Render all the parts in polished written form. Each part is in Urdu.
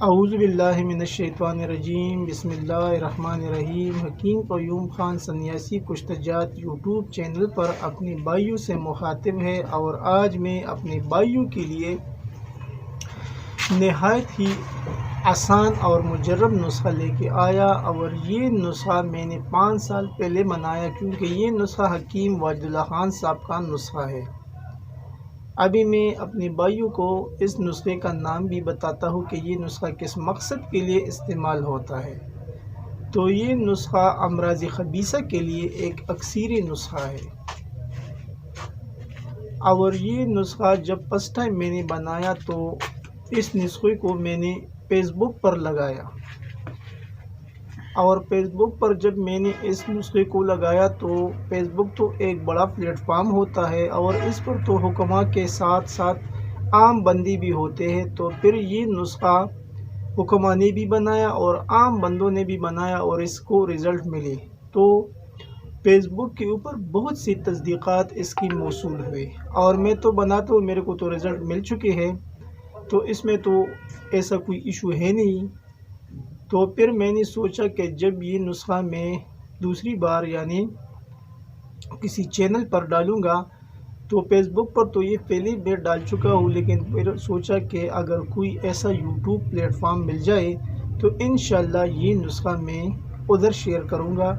اعوذ باللہ من الشیطان الرجیم، بسم اللہ الرحمن الرحیم۔ حکیم قیوم خان سنیاسی کشتجات یوٹیوب چینل پر اپنے بھائیوں سے مخاطب ہے، اور آج میں اپنے بھائیوں کے لیے نہایت ہی آسان اور مجرب نسخہ لے کے آیا، اور یہ نسخہ میں نے 5 سال پہلے بنایا، کیونکہ یہ نسخہ حکیم واجد اللہ خان صاحب کا نسخہ ہے۔ ابھی میں اپنے بھائیوں کو اس نسخے کا نام بھی بتاتا ہوں کہ یہ نسخہ کس مقصد کے لیے استعمال ہوتا ہے۔ تو یہ نسخہ امراض خبیثہ کے لیے ایک اکثیری نسخہ ہے، اور یہ نسخہ جب فرسٹ ٹائم میں نے بنایا تو اس نسخے کو میں نے فیس بک پر لگایا، اور فیس بک پر جب میں نے اس نسخے کو لگایا تو فیس بک تو ایک بڑا پلیٹ فارم ہوتا ہے، اور اس پر تو حکماء کے ساتھ ساتھ عام بندی بھی ہوتے ہیں۔ تو پھر یہ نسخہ حکماء نے بھی بنایا اور عام بندوں نے بھی بنایا، اور اس کو رزلٹ ملے، تو فیس بک کے اوپر بہت سی تصدیقات اس کی موصول ہوئے، اور میں تو بناتا ہوں، میرے کو تو رزلٹ مل چکے ہیں، تو اس میں تو ایسا کوئی ایشو ہے نہیں۔ تو پھر میں نے سوچا کہ جب یہ نسخہ میں دوسری بار یعنی کسی چینل پر ڈالوں گا، تو فیس بک پر تو یہ پہلے بھی ڈال چکا ہوں، لیکن پھر سوچا کہ اگر کوئی ایسا یوٹیوب پلیٹ فارم مل جائے تو انشاءاللہ یہ نسخہ میں ادھر شیئر کروں گا۔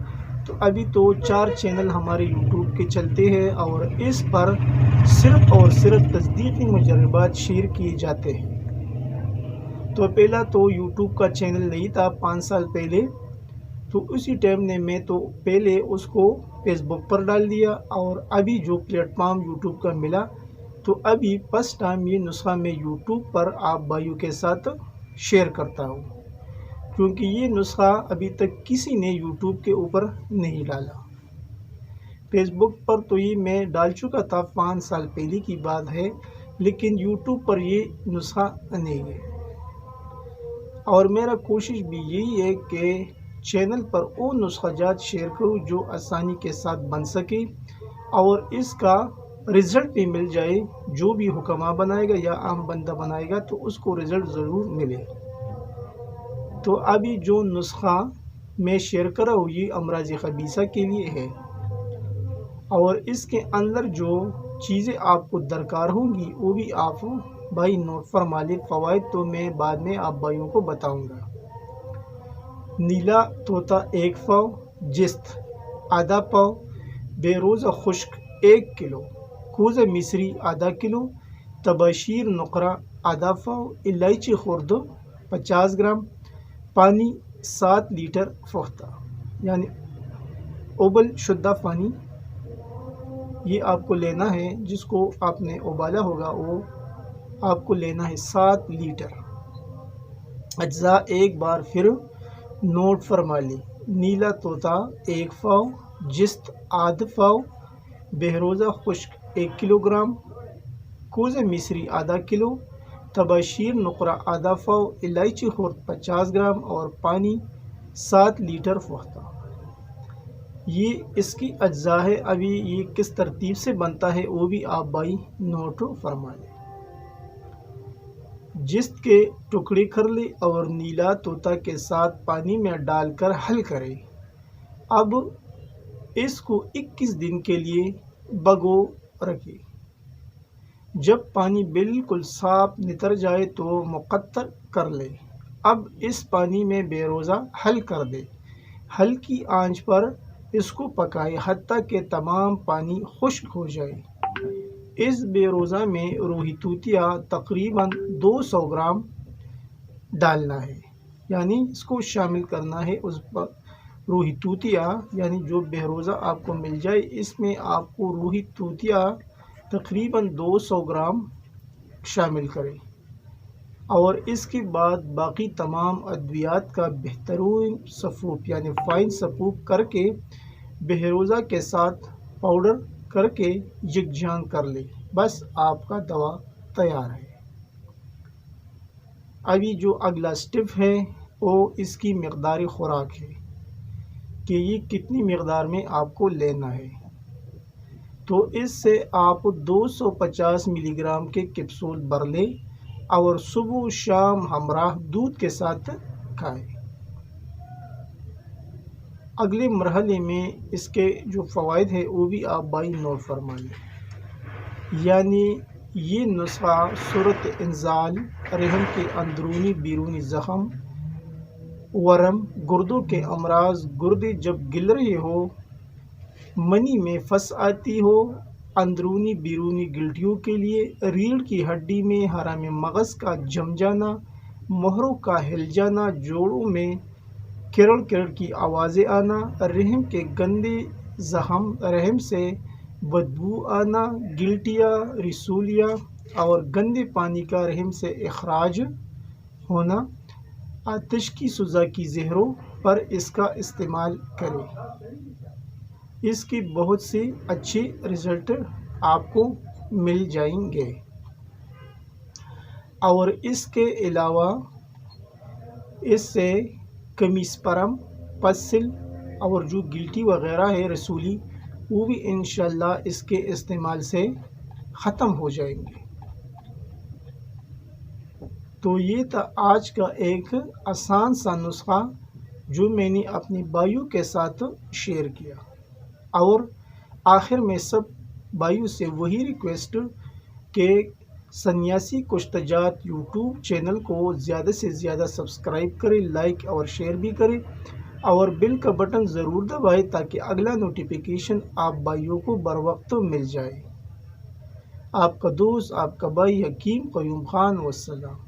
تو ابھی تو 4 چینل ہمارے یوٹیوب کے چلتے ہیں، اور اس پر صرف اور صرف تصدیقی مجربات شیئر کیے جاتے ہیں۔ تو پہلا تو یوٹیوب کا چینل نہیں تھا 5 سال پہلے، تو اسی ٹائم نے میں تو پہلے اس کو فیس بک پر ڈال دیا، اور ابھی جو پلیٹ فارم یوٹیوب کا ملا تو ابھی فرسٹ ٹائم یہ نسخہ میں یوٹیوب پر آپ بھائیوں کے ساتھ شیئر کرتا ہوں، کیونکہ یہ نسخہ ابھی تک کسی نے یوٹیوب کے اوپر نہیں ڈالا۔ فیس بک پر تو یہ میں ڈال چکا تھا، 5 سال پہلے کی بات ہے، لیکن یوٹیوب پر یہ نسخہ نہیں ہے۔ اور میرا کوشش بھی یہی ہے کہ چینل پر وہ نسخہ جات شیئر کروں جو آسانی کے ساتھ بن سکے، اور اس کا رزلٹ بھی مل جائے۔ جو بھی حکماء بنائے گا یا عام بندہ بنائے گا تو اس کو رزلٹ ضرور ملے۔ تو ابھی جو نسخہ میں شیئر کر رہا ہوں یہ امراض خبیثہ کے لیے ہے، اور اس کے اندر جو چیزیں آپ کو درکار ہوں گی وہ بھی آپ بھائی نوٹ فرما لیں۔ فوائد تو میں بعد میں آپ بھائیوں کو بتاؤں گا۔ نیلا طوطا 1 پاؤ، جست آدھا پاؤ، بے روزہ خشک 1 کلو، کوزہ مصری آدھا کلو، تباشیر نقرہ آدھا پاؤ، الائچی خرد 50 گرام، پانی 7 لیٹر پختہ یعنی ابل شدہ پانی یہ آپ کو لینا ہے، جس کو آپ نے ابالا ہوگا وہ آپ کو لینا ہے 7 لیٹر۔ اجزاء ایک بار پھر نوٹ فرما لی۔ نیلا طوطا 1 پاؤ، جست آدھ پاؤ، بہروزہ خشک 1 کلو گرام، کوزہ مصری آدھا کلو، تباشیر نقرہ آدھا پاؤ، الائچی خرد 50 گرام، اور پانی 7 لیٹر پختہ۔ یہ اس کی اجزاء ہے۔ ابھی یہ کس ترتیب سے بنتا ہے وہ بھی آپ بھائی نوٹ فرما لیں۔ جست کے ٹکڑے کر لے اور نیلا طوطا کے ساتھ پانی میں ڈال کر حل کرے۔ اب اس کو 21 دن کے لیے بھگو رکھے۔ جب پانی بالکل صاف نتر جائے تو مقطر کر لے۔ اب اس پانی میں بے روزہ حل کر دے۔ ہلکی آنچ پر اس کو پکائے حتیٰ کہ تمام پانی خشک ہو جائے۔ اس بے روزہ میں روئی توتیا تقریباً 200 گرام ڈالنا ہے، یعنی اس کو شامل کرنا ہے۔ اس پر روئی توتیا یعنی جو بے روزہ آپ کو مل جائے، اس میں آپ کو روئی توتیا تقریباً 200 گرام شامل کریں، اور اس کے بعد باقی تمام ادویات کا بہترین صفوف یعنی فائن صفوف کر کے بہروزہ کے ساتھ پاؤڈر کر کے یکجان کر لے۔ بس آپ کا دوا تیار ہے۔ ابھی جو اگلا سٹیپ ہے وہ اس کی مقدار خوراک ہے کہ یہ کتنی مقدار میں آپ کو لینا ہے۔ تو اس سے آپ 250 ملی گرام کے کیپسول بھر لیں، اور صبح شام ہمراہ دودھ کے ساتھ کھائیں۔ اگلے مرحلے میں اس کے جو فوائد ہیں وہ بھی آپ بھائی نوٹ فرما لیں۔ یعنی یہ نسخہ صورت انزال، رحم کے اندرونی بیرونی زخم، ورم، گردوں کے امراض، گردے جب گل رہے ہو، منی میں پھنس آتی ہو، اندرونی بیرونی گلٹیوں کے لیے، ریڑھ کی ہڈی میں حرام مغز کا جم جانا، مہروں کا ہل جانا، جوڑوں میں کرڑ کرڑ کی آوازیں آنا، رحم کے گندے زخم، رحم سے بدبو آنا، گلٹیاں، رسولیاں اور گندے پانی کا رحم سے اخراج ہونا، آتش کی سزا کی زہروں پر اس کا استعمال کریں۔ اس کی بہت سی اچھی رزلٹ آپ کو مل جائیں گے۔ اور اس کے علاوہ اس سے کمی سپرم، پسل اور جو گلٹی وغیرہ ہے رسولی، وہ بھی انشاءاللہ اس کے استعمال سے ختم ہو جائیں گے۔ تو یہ تھا آج کا ایک آسان سا نسخہ جو میں نے اپنے بھائیوں کے ساتھ شیئر کیا۔ اور آخر میں سب بھائیوں سے وہی ریکویسٹ کہ سنیاسی کچھ تجات یوٹیوب چینل کو زیادہ سے زیادہ سبسکرائب کریں، لائک اور شیئر بھی کریں، اور بیل کا بٹن ضرور دبائیں تاکہ اگلا نوٹیفیکیشن آپ بھائیوں کو بر وقت مل جائے۔ آپ کا دوست، آپ کا بھائی حکیم قیوم خان، والسلام۔